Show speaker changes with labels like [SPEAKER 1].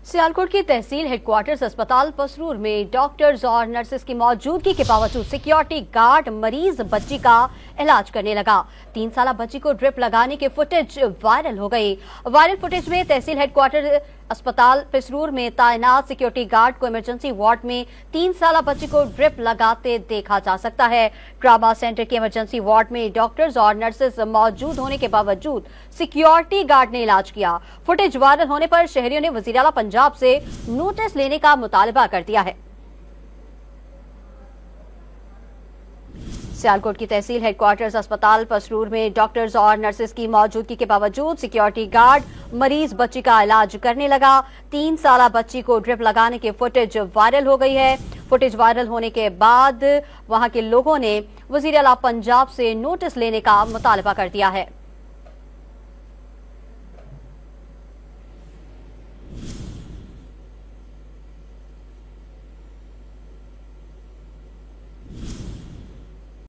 [SPEAKER 1] सियालकोट की तहसील हेडक्वार्टर्स अस्पताल पसरूर में डॉक्टर्स और नर्सेस की मौजूदगी के बावजूद सिक्योरिटी गार्ड मरीज बच्ची का इलाज करने लगा। 3 साल बच्ची को ड्रिप लगाने की फुटेज वायरल हो गई। वायरल फुटेज में तहसील हेडक्वार्टर अस्पताल पसरूर में तैनात सिक्योरिटी गार्ड को इमरजेंसी वार्ड में 3 साल बच्ची को ड्रिप लगाते देखा जा सकता है। ट्रामा सेंटर के इमरजेंसी वार्ड में डॉक्टर्स और नर्सेस मौजूद होने के बावजूद सिक्योरिटी गार्ड ने इलाज किया। फुटेज वायरल होने पर शहरियों ने वजीर आला पंजाब से नोटिस लेने का मुतालबा कर दिया है। सियालकोट की तहसील हेडक्वार्टर्स अस्पताल पसरूर में डॉक्टर्स और नर्सेस की मौजूदगी के बावजूद सिक्योरिटी गार्ड मरीज बच्ची का इलाज करने लगा। 3 साल बच्ची को ड्रिप लगाने की फुटेज वायरल हो गई है। फुटेज वायरल होने के बाद वहां के लोगों ने वजीर आला पंजाब से नोटिस लेने का मुतालबा कर दिया है।